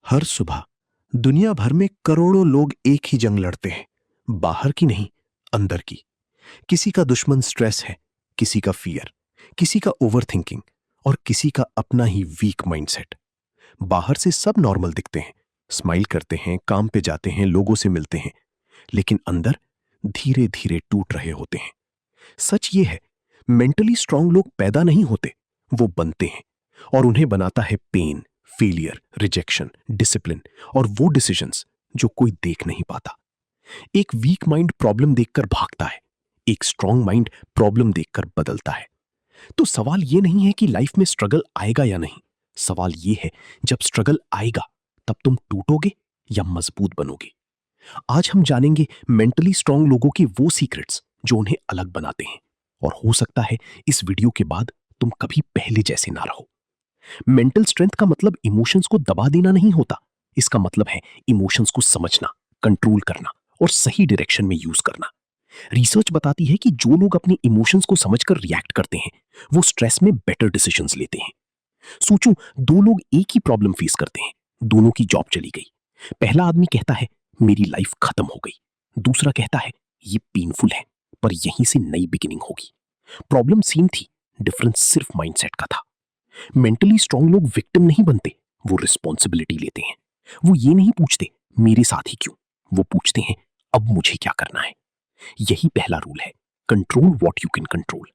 हर सुबह दुनिया भर में करोड़ों लोग एक ही जंग लड़ते हैं, बाहर की नहीं, अंदर की। किसी का दुश्मन स्ट्रेस है, किसी का फियर, किसी का ओवरथिंकिंग और किसी का अपना ही वीक माइंडसेट। बाहर से सब नॉर्मल दिखते हैं, स्माइल करते हैं, काम पे जाते हैं, लोगों से मिलते हैं, लेकिन अंदर धीरे धीरे टूट रहे होते हैं। सच ये है, मेंटली स्ट्रांग लोग पैदा नहीं होते, वो बनते हैं। और उन्हें बनाता है पेन, फेलियर, रिजेक्शन, डिसिप्लिन और वो डिसीजंस जो कोई देख नहीं पाता। एक वीक माइंड प्रॉब्लम देखकर भागता है, एक स्ट्रांग माइंड प्रॉब्लम देखकर बदलता है। तो सवाल ये नहीं है कि लाइफ में स्ट्रगल आएगा या नहीं, सवाल ये है जब स्ट्रगल आएगा तब तुम टूटोगे या मजबूत बनोगे। आज हम जानेंगे मेंटली स्ट्रांग लोगों के वो सीक्रेट्स जो उन्हें अलग बनाते हैं। और हो सकता है इस वीडियो के बाद तुम कभी पहले जैसे ना रहो। मेंटल स्ट्रेंथ का मतलब इमोशंस को दबा देना नहीं होता, इसका मतलब है इमोशंस को समझना, कंट्रोल करना और सही डायरेक्शन में यूज करना। रिसर्च बताती है कि जो लोग अपने इमोशंस को समझकर रिएक्ट करते हैं वो स्ट्रेस में बेटर डिसीजंस लेते हैं। सोचो, दो लोग एक ही प्रॉब्लम फेस करते हैं, दोनों की जॉब चली गई। पहला आदमी कहता है मेरी लाइफ खत्म हो गई, दूसरा कहता है ये पेनफुल है पर यहीं से नई बिगिनिंग होगी। प्रॉब्लम सेम थी, डिफरेंस सिर्फ माइंडसेट का था। मेंटली स्ट्रांग लोग विक्टिम नहीं बनते, वो रिस्पॉन्सिबिलिटी लेते हैं। वो ये नहीं पूछते मेरे साथ ही क्यों, वो पूछते हैं अब मुझे क्या करना है। यही पहला रूल है, control what you can control.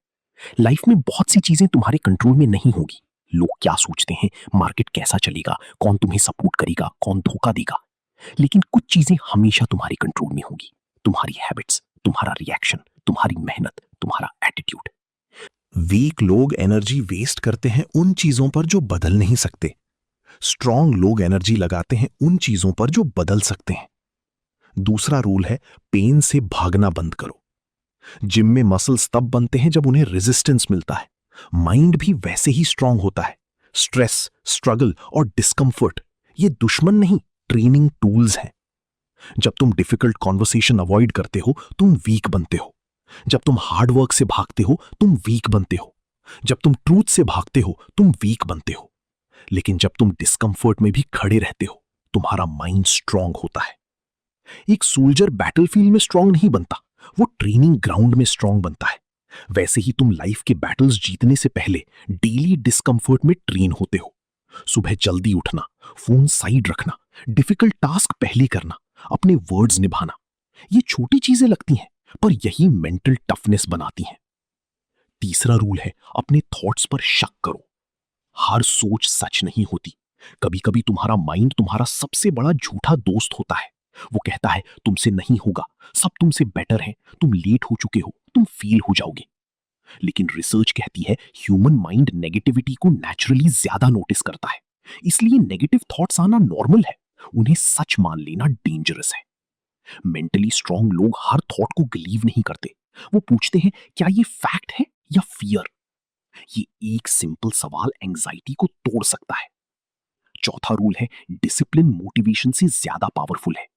Life में बहुत सी चीजें तुम्हारे कंट्रोल में नहीं होगी। लोग क्या सोचते हैं, मार्केट कैसा चलेगा, कौन तुम्हें सपोर्ट करेगा, कौन धोखा देगा। लेकिन कुछ चीजें हमेशा तुम्हारे कंट्रोल में होगी, तुम्हारी हैबिट्स, तुम्हारा रिएक्शन, तुम्हारी मेहनत, तुम्हारा एटीट्यूड। वीक लोग एनर्जी वेस्ट करते हैं उन चीजों पर जो बदल नहीं सकते। स्ट्रांग लोग एनर्जी लगाते हैं उन चीजों पर जो बदल सकते हैं। दूसरा रूल है, पेन से भागना बंद करो। जिम में मसल्स तब बनते हैं जब उन्हें रेजिस्टेंस मिलता है। माइंड भी वैसे ही स्ट्रांग होता है। स्ट्रेस, स्ट्रगल और डिस्कंफर्ट ये दुश्मन नहीं, ट्रेनिंग टूल्स हैं। जब तुम डिफिकल्ट कॉन्वर्सेशन अवॉइड करते हो तुम वीक बनते हो। जब तुम हार्ड वर्क से भागते हो तुम वीक बनते हो। जब तुम ट्रूथ से भागते हो तुम वीक बनते हो। लेकिन जब तुम डिस्कंफर्ट में भी खड़े रहते हो तुम्हारा माइंड स्ट्रांग होता है। एक सोल्जर बैटलफील्ड में स्ट्रांग नहीं बनता, वो ट्रेनिंग ग्राउंड में स्ट्रांग बनता है। वैसे ही तुम लाइफ के बैटल्स जीतने से पहले डेली डिस्कंफर्ट में ट्रेन होते हो। सुबह जल्दी उठना, फोन साइड रखना, डिफिकल्ट टास्क पहले करना, अपने वर्ड्स निभाना। ये छोटी चीजें लगती हैं पर यही मेंटल टफनेस बनाती हैं। तीसरा रूल है, अपने थॉट्स पर शक करो। हर सोच सच नहीं होती। कभी कभी तुम्हारा माइंड तुम्हारा सबसे बड़ा झूठा दोस्त होता है। वो कहता है तुमसे नहीं होगा, सब तुमसे बेटर है, तुम लेट हो चुके हो, तुम फेल हो जाओगे। लेकिन रिसर्च कहती है ह्यूमन माइंड नेगेटिविटी को नेचुरली ज्यादा नोटिस करता है। इसलिए नेगेटिव थॉट्स आना नॉर्मल है, उन्हें सच मान लेना डेंजरस है। मेंटली स्ट्रांग लोग हर थॉट को बिलीव नहीं करते। वो पूछते हैं क्या ये फैक्ट है या फियर। ये एक सिंपल सवाल एंजाइटी को तोड़ सकता है। चौथा रूल है, डिसिप्लिन मोटिवेशन से ज्यादा पावरफुल है।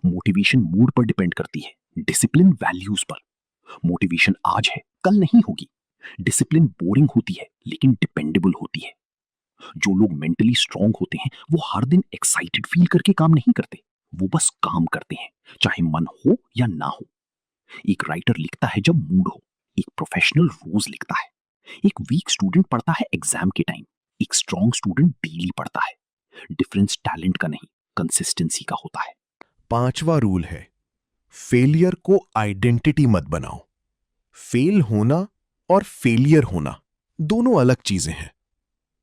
मोटिवेशन मूड पर डिपेंड करती है, डिसिप्लिन वैल्यूज पर। मोटिवेशन आज है कल नहीं होगी। डिसिप्लिन बोरिंग होती है लेकिन डिपेंडेबल होती है। जो लोग मेंटली स्ट्रांग होते हैं वो हर दिन एक्साइटेड फील करके काम नहीं करते, वो बस काम करते हैं, चाहे मन हो या ना हो। एक राइटर लिखता है जब मूड हो, एक प्रोफेशनल रोज लिखता है। एक वीक स्टूडेंट पढ़ता है एग्जाम के टाइम, एक स्ट्रांग स्टूडेंट डेली पढ़ता है। डिफरेंस टैलेंट का नहीं, कंसिस्टेंसी का होता है। पांचवा रूल है, फेलियर को आइडेंटिटी मत बनाओ। फेल होना और फेलियर होना दोनों अलग चीजें हैं।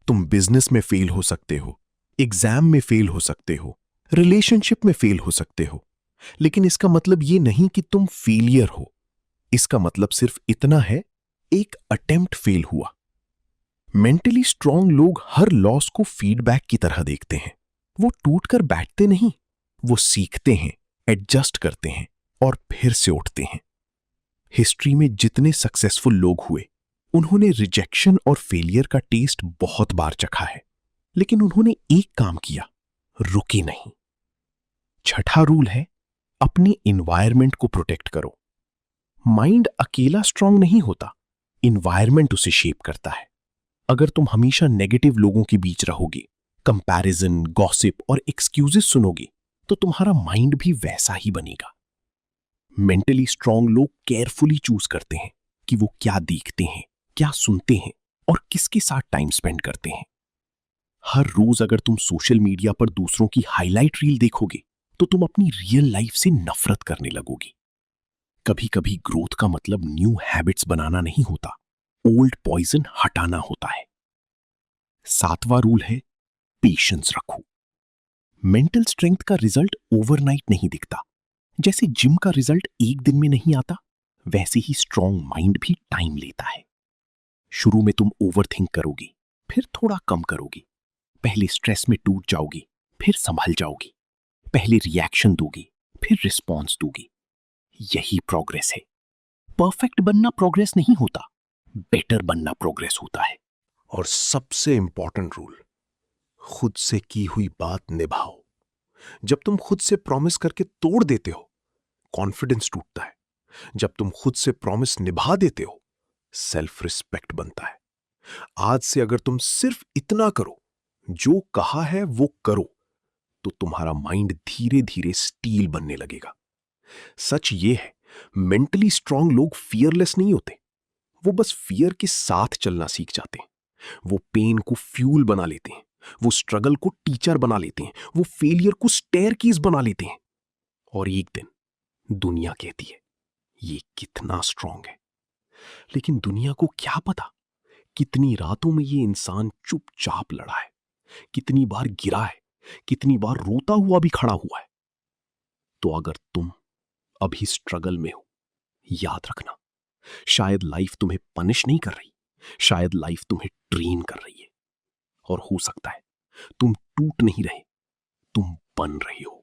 तुम बिजनेस में फेल हो सकते हो, एग्जाम में फेल हो सकते हो, रिलेशनशिप में फेल हो सकते हो, लेकिन इसका मतलब यह नहीं कि तुम फेलियर हो। इसका मतलब सिर्फ इतना है, एक अटेम्प्ट फेल हुआ। मेंटली स्ट्रांग लोग हर लॉस को फीडबैक की तरह देखते हैं। वो टूटकर बैठते नहीं, वो सीखते हैं, एडजस्ट करते हैं और फिर से उठते हैं। हिस्ट्री में जितने सक्सेसफुल लोग हुए उन्होंने रिजेक्शन और फेलियर का टेस्ट बहुत बार चखा है, लेकिन उन्होंने एक काम किया, रुके नहीं। छठा रूल है, अपने एनवायरनमेंट को प्रोटेक्ट करो। माइंड अकेला स्ट्रांग नहीं होता, एनवायरनमेंट उसे शेप करता है। अगर तुम हमेशा नेगेटिव लोगों के बीच रहोगे कंपैरिजन, गॉसिप और एक्सक्यूजेस सुनोगे तो तुम्हारा माइंड भी वैसा ही बनेगा। मेंटली स्ट्रांग लोग केयरफुली चूज करते हैं कि वो क्या देखते हैं, क्या सुनते हैं और किसके साथ टाइम स्पेंड करते हैं। हर रोज अगर तुम सोशल मीडिया पर दूसरों की हाईलाइट रील देखोगे तो तुम अपनी रियल लाइफ से नफरत करने लगोगी। कभी कभी ग्रोथ का मतलब न्यू हैबिट्स बनाना नहीं होता, ओल्ड पॉइजन हटाना होता है। 7वां रूल है पेशेंस रखो। मेंटल स्ट्रेंथ का रिजल्ट ओवरनाइट नहीं दिखता। जैसे जिम का रिजल्ट एक दिन में नहीं आता, वैसे ही स्ट्रांग माइंड भी टाइम लेता है। शुरू में तुम ओवरथिंक करोगी, फिर थोड़ा कम करोगी। पहले स्ट्रेस में टूट जाओगी, फिर संभल जाओगी। पहले रिएक्शन दोगी, फिर रिस्पॉन्स दोगी। यही प्रोग्रेस है। परफेक्ट बनना प्रोग्रेस नहीं होता, बेटर बनना प्रोग्रेस होता है। और सबसे इंपॉर्टेंट रूल, खुद से की हुई बात निभाओ। जब तुम खुद से प्रॉमिस करके तोड़ देते हो, कॉन्फिडेंस टूटता है। जब तुम खुद से प्रॉमिस निभा देते हो, सेल्फ रिस्पेक्ट बनता है। आज से अगर तुम सिर्फ इतना करो, जो कहा है वो करो, तो तुम्हारा माइंड धीरे धीरे स्टील बनने लगेगा। सच ये है, मेंटली स्ट्रांग लोग फियरलेस नहीं होते, वो बस फियर के साथ चलना सीख जाते हैं। वो पेन को फ्यूल बना लेते हैं, वो स्ट्रगल को टीचर बना लेते हैं, वो फेलियर को स्टेयरकेस बना लेते हैं। और एक दिन दुनिया कहती है ये कितना स्ट्रांग है। लेकिन दुनिया को क्या पता कितनी रातों में ये इंसान चुपचाप लड़ा है, कितनी बार गिरा है, कितनी बार रोता हुआ भी खड़ा हुआ है। तो अगर तुम अभी स्ट्रगल में हो, याद रखना, शायद लाइफ तुम्हें पनिश नहीं कर रही, शायद लाइफ तुम्हें ट्रेन कर रही है। और हो सकता है तुम टूट नहीं रहे, तुम बन रहे हो।